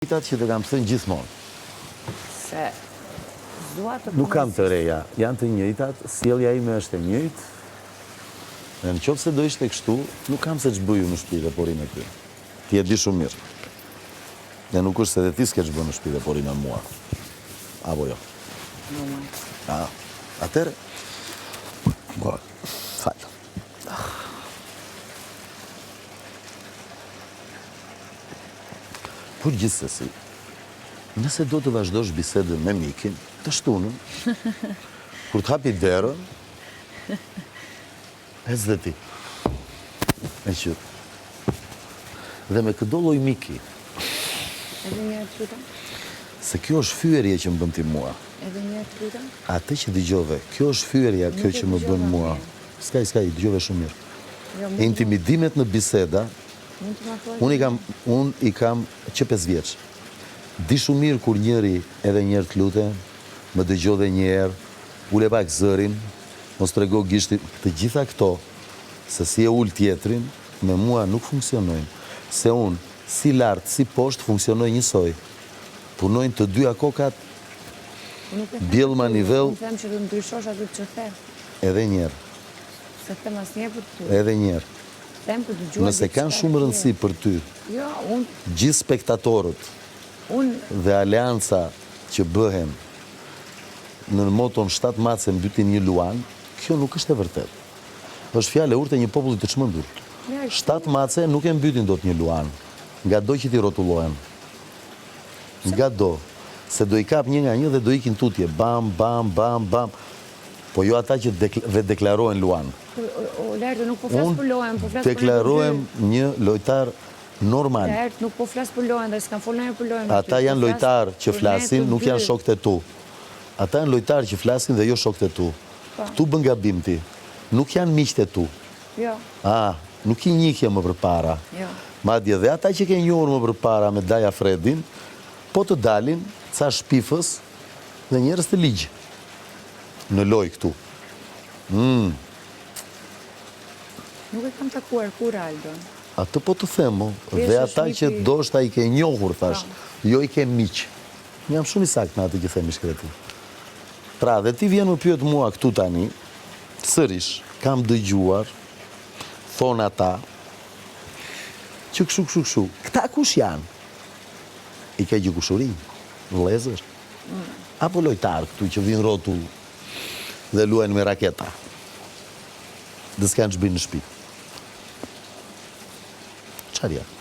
Që të kam thënë gjithmonë. Se dua të Nuk kam të reja, janë të njëjtat, sjellja ime është e njëjtë. Dhe në qoftë se do ishte kështu, nuk kam se ç'bëju në shtëpi dhe porin e ty. Ti e di shumë mirë. Dhe nuk është se dhe ti s'ke ç'bën në shtëpi dhe porin e mua. Apo jo? Atëre? Falë. Por gjithsesi, nëse do të vazhdosh bisedën me mikin, të shtunën, kur të hapi derën, ec dhe ti. E qytë. Dhe me këdo lloj miki. Edhe një të lutem? Se kjo është fyerje që më bën ti mua. Edhe një të lutem? Atë që dëgjove, kjo është fyerja kjo që më bën mua. Skaj, dëgjove shumë mirë. Intimidimet në biseda, unë i kam që 5 vjeç. Di shumë mirë kur njëri edhe njërë të lutem, më dëgjo dhe njerë, ule pak zërin, mos trego gishtin, të gjitha këto, se si e ullë tjetrin, me mua nuk funksionojnë. Se unë, si lartë, si poshtë, funksionoj njësoj. Punojnë të dyja kokat, bjellë ma nivel. Unë them që të ndryshosh aty që the. Edhe njerë. Se them asnjëherë për ty. Edhe njerë. Nëse kanë shumë rëndësi për ty, gjithë spektatorët dhe aleanca që bëhen në moton 7 mace mbytin një luan, kjo nuk është e vërtet. Është fjalë e urtë e një populli të çmendur. 7 mace nuk e mbytin dot një luan, nga do që ti rrotullohen. Nga do, se do i kap një nga një dhe do ikin tutje, bam, bam, bam, bam. Po jo ata që deklarohen luan. Lertë, nuk po flasë për lojen, po flasë për deklarohem një lojtar normal. Lertë, nuk po flasë për lojen, dhe s'kan folë nëjë për lojen. Ata janë lojtar që flasin, nuk janë shokët e tu. Ata janë lojtar që flasin dhe jo shokët e tu. Këtu bën gabim ti. Nuk janë miqtë e tu. Jo. Nuk i njihje më përpara. Jo. Madje dhe ata që ke njohur më përpara me Daja Fredin, po të dalin ca shpifës dhe njerëz të ligj. Në loj këtu. Nuk e kam takuar kur Aldon. Atë po të themo, dhe ata që do shta i ke njohur, thash, jo i ke miq. Jam shumë i sakt në atë që themi shkreti. Pra, dhe ti vjen më pyet mua këtu tani, sërish, kam dëgjuar, thon ata, që këshu. Këta kush janë? I ke gjikushuri, vëllezër? Apo lojtar këtu që vinë rotull dhe luajnë me raketa? Dhe s'kanë ç'bëjnë në shtëpi. Çfarë janë?